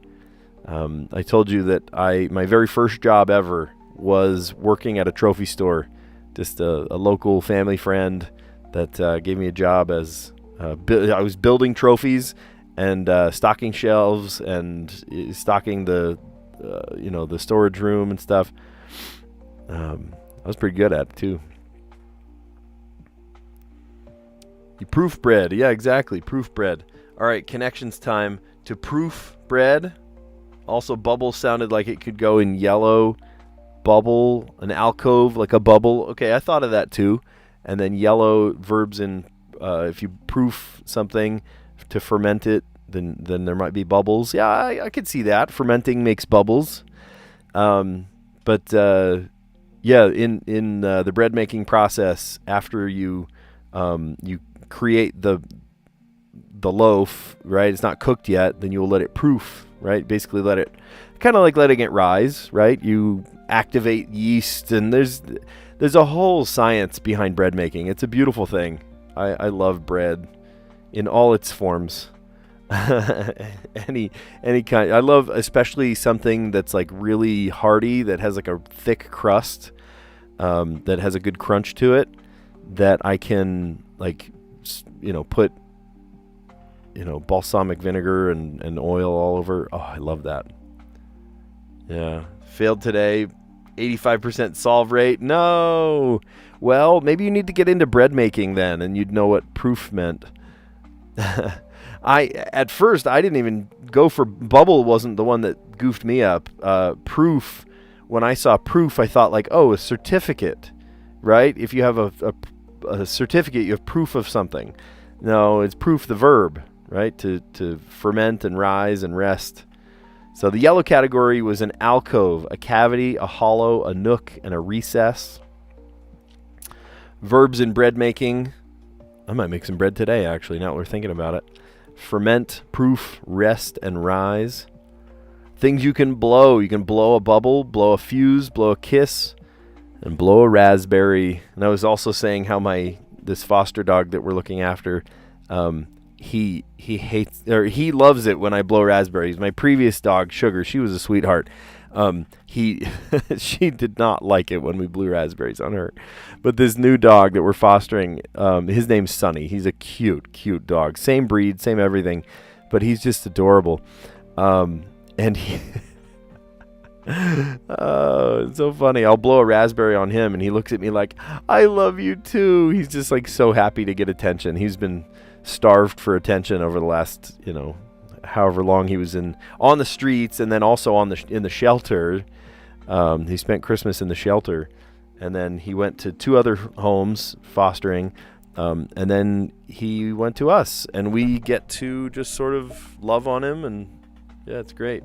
I told you that my very first job ever was working at a trophy store. Just a local family friend that gave me a job as I was building trophies and stocking shelves and stocking the storage room and stuff. I was pretty good at it too. You proof bread. Yeah, exactly. Proof bread. All right, connections time to proof bread. Also, bubble sounded like it could go in yellow. Bubble, an alcove, like a bubble. Okay, I thought of that too. And then yellow verbs in, if you proof something to ferment it, then there might be bubbles. Yeah, I could see that. Fermenting makes bubbles. In the bread making process, after you create the loaf, right? It's not cooked yet. Then you will let it proof, right? Basically, let it kind of like letting it rise, right? You activate yeast, and there's a whole science behind bread making. It's a beautiful thing. I love bread in all its forms. any kind. I love especially something that's like really hearty, that has like a thick crust, that has a good crunch to it, that I can put balsamic vinegar and oil all over. Oh, I love that. Yeah. Failed today. 85% solve rate. No. Well, maybe you need to get into bread making then, and you'd know what proof meant. At first I didn't even go for bubble. Wasn't the one that goofed me up. Proof. When I saw proof, I thought like, oh, a certificate, right? If you have a certificate, you have proof of something. No, it's proof the verb, right? To ferment and rise and rest. So the yellow category was an alcove, a cavity, a hollow, a nook, and a recess. Verbs in bread making. I might make some bread today, actually, now that we're thinking about it. Ferment, proof, rest, and rise. Things you can blow. You can blow a bubble, blow a fuse, blow a kiss, and blow a raspberry. And I was also saying how this foster dog that we're looking after, he hates, or he loves it when I blow raspberries. My previous dog, Sugar, she was a sweetheart. She did not like it when we blew raspberries on her. But this new dog that we're fostering, his name's Sunny. He's a cute dog. Same breed, same everything, but he's just adorable. And he, oh, it's so funny. I'll blow a raspberry on him, and he looks at me like, I love you too. He's just like so happy to get attention. He's been starved for attention over the last, however long he was on the streets, and then also in the shelter. He spent Christmas in the shelter, and then he went to 2 other homes fostering, and then he went to us, and we get to just sort of love on him, and yeah, it's great.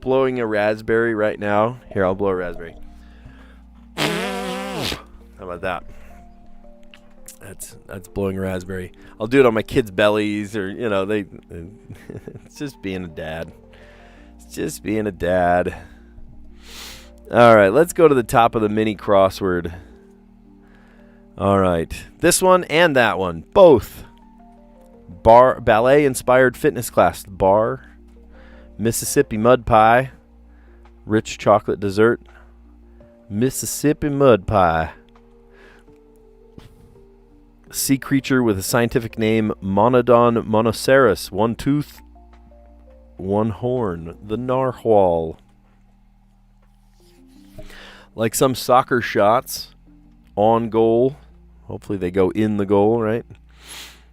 Blowing a raspberry right now. Here, I'll blow a raspberry. How about that? That's blowing a raspberry. I'll do it on my kids' bellies, or it's just being a dad. It's just being a dad. All right, let's go to the top of the mini crossword. All right, this one and that one, both. Ballet inspired fitness class. Bar. Mississippi mud pie. Rich chocolate dessert. Mississippi mud pie. Sea creature with a scientific name, Monodon monoceros. 1 tooth, 1 horn. The narwhal. Like some soccer shots, on goal. Hopefully they go in the goal, right?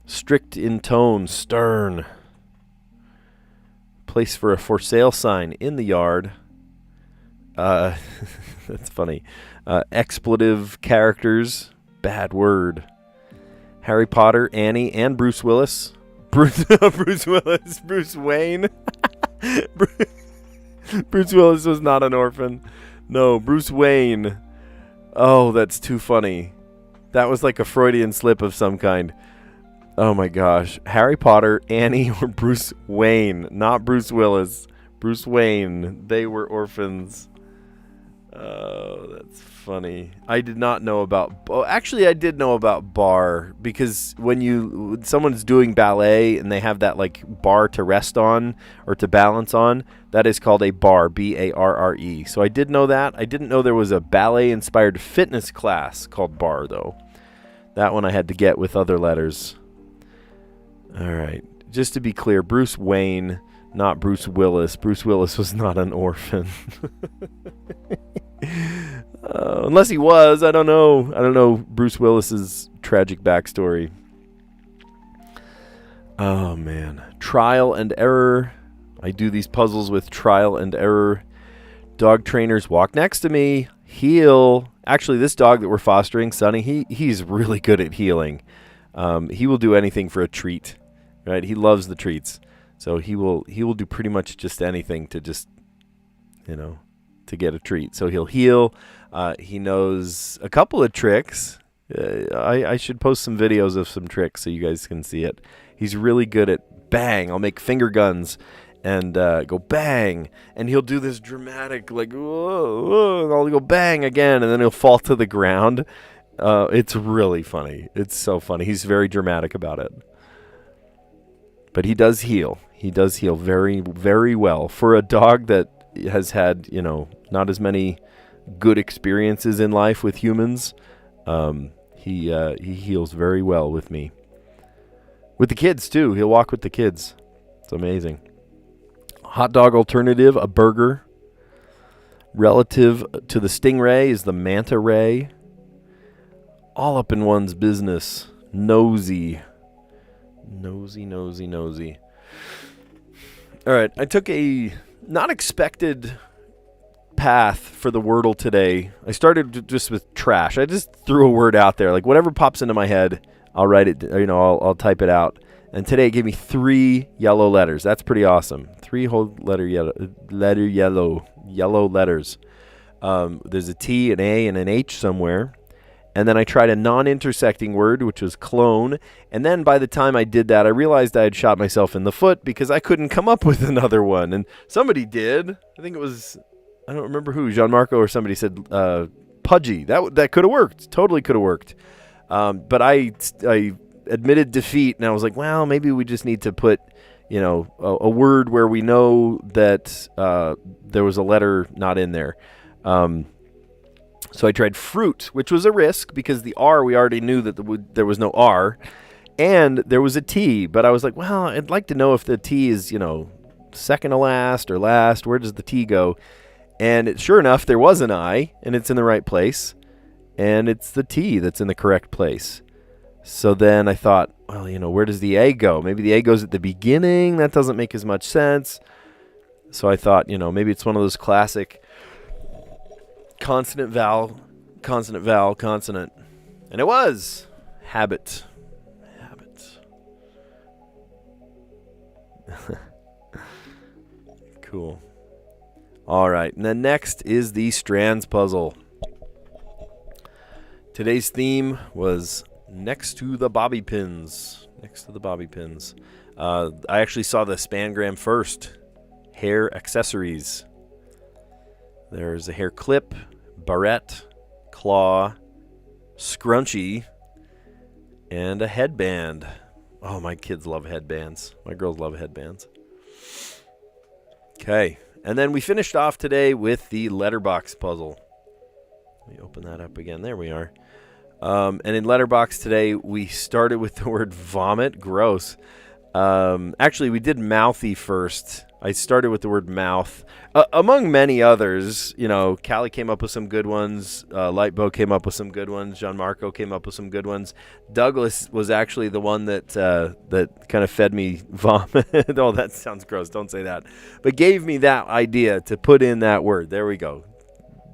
Strict in tone, stern. Place for a for sale sign in the yard. That's funny. Expletive characters, bad word. Harry Potter, Annie, and Bruce Willis. Bruce Willis, Bruce Wayne. Bruce Willis was not an orphan. No, Bruce Wayne. Oh, that's too funny. That was like a Freudian slip of some kind. Oh my gosh. Harry Potter, Annie, or Bruce Wayne. Not Bruce Willis. Bruce Wayne. They were orphans. Oh, that's funny. I did not know about... Oh, actually, I did know about bar, because when someone's doing ballet and they have that like bar to rest on or to balance on, that is called a bar, B-A-R-R-E. So I did know that. I didn't know there was a ballet-inspired fitness class called bar, though. That one I had to get with other letters. All right. Just to be clear, Bruce Wayne, not Bruce Willis. Bruce Willis was not an orphan. Unless he was. I don't know. I don't know Bruce Willis's tragic backstory. Oh, man. Trial and error. I do these puzzles with trial and error. Dog trainers walk next to me. Heal. Actually, this dog that we're fostering, Sonny, he's really good at healing. He will do anything for a treat. Right? He loves the treats. So he will do pretty much just anything to just, to get a treat. So he'll heal. He knows a couple of tricks. I should post some videos of some tricks so you guys can see it. He's really good at bang. I'll make finger guns and go bang. And he'll do this dramatic, like, whoa, whoa, and I'll go bang again, and then he'll fall to the ground. It's really funny. It's so funny. He's very dramatic about it. But he does heal. He does heal very, very well. For a dog that has had, not as many good experiences in life with humans, he heals very well with me. With the kids, too. He'll walk with the kids. It's amazing. Hot dog alternative, a burger. Relative to the stingray is the manta ray. All up in one's business. Nosy. Nosy. All right, I took a not expected path for the Wordle today. I started just with trash. I just threw a word out there, like whatever pops into my head, I'll write it. I'll type it out. And today it gave me 3 yellow letters. That's pretty awesome. 3 whole yellow letters. There's a T, an A, and an H somewhere. And then I tried a non-intersecting word, which was clone. And then by the time I did that, I realized I had shot myself in the foot because I couldn't come up with another one. And somebody did. I think it was, I don't remember who, Gianmarco or somebody said pudgy. That could have worked. Totally could have worked. But I admitted defeat, and I was like, well, maybe we just need to put, a word where we know that there was a letter not in there. So I tried fruit, which was a risk because the R, we already knew that there was no R, and there was a T. But I was like, well, I'd like to know if the T is, second to last or last. Where does the T go? And sure enough, there was an I, and it's in the right place. And it's the T that's in the correct place. So then I thought, well, where does the A go? Maybe the A goes at the beginning. That doesn't make as much sense. So I thought, maybe it's one of those classic consonant, vowel, consonant. And it was habit. Cool. All right. And then next is the Strands puzzle. Today's theme was next to the bobby pins. I actually saw the spangram first. Hair accessories. There's a hair clip, barrette, claw, scrunchie, and a headband. Oh, my kids love headbands. My girls love headbands. Okay. And then we finished off today with the letterbox puzzle. Let me open that up again. There we are. And in letterbox today, we started with the word vomit. Gross. Actually, we did mouthy first. I started with the word mouth. Among many others, Callie came up with some good ones. Lightbow came up with some good ones. Gianmarco came up with some good ones. Douglas was actually the one that kind of fed me vomit. Oh, that sounds gross. Don't say that. But gave me that idea to put in that word. There we go.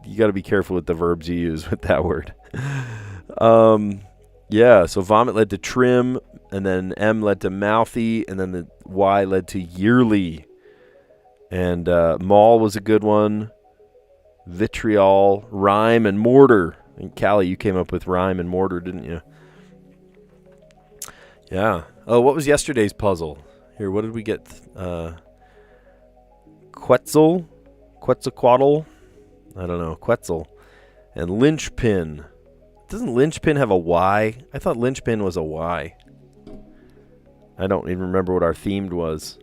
You got to be careful with the verbs you use with that word. So vomit led to trim, and then M led to mouthy, and then the Y led to yearly. And mall was a good one. Vitriol, rhyme, and mortar. And Callie, you came up with rhyme and mortar, didn't you? Yeah. Oh, what was yesterday's puzzle? Here, what did we get? Quetzalcoatl? I don't know. Quetzal. And linchpin. Doesn't linchpin have a Y? I thought linchpin was a Y. I don't even remember what our themed was.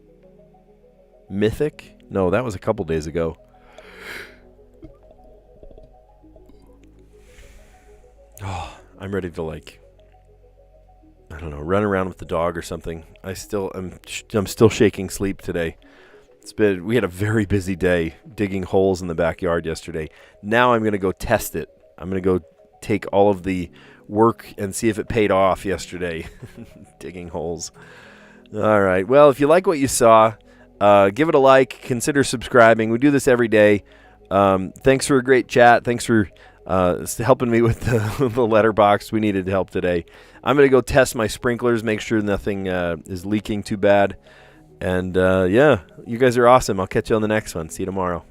Mythic? No, that was a couple days ago. Oh, I'm ready to run around with the dog or something. I'm still shaking sleep today. We had a very busy day digging holes in the backyard yesterday. Now I'm going to go test it. I'm going to go take all of the work and see if it paid off yesterday. Digging holes. All right. Well, if you like what you saw, give it a like. Consider subscribing. We do this every day. Thanks for a great chat. Thanks for helping me with the letterbox. We needed help today. I'm going to go test my sprinklers, make sure nothing is leaking too bad. And, you guys are awesome. I'll catch you on the next one. See you tomorrow.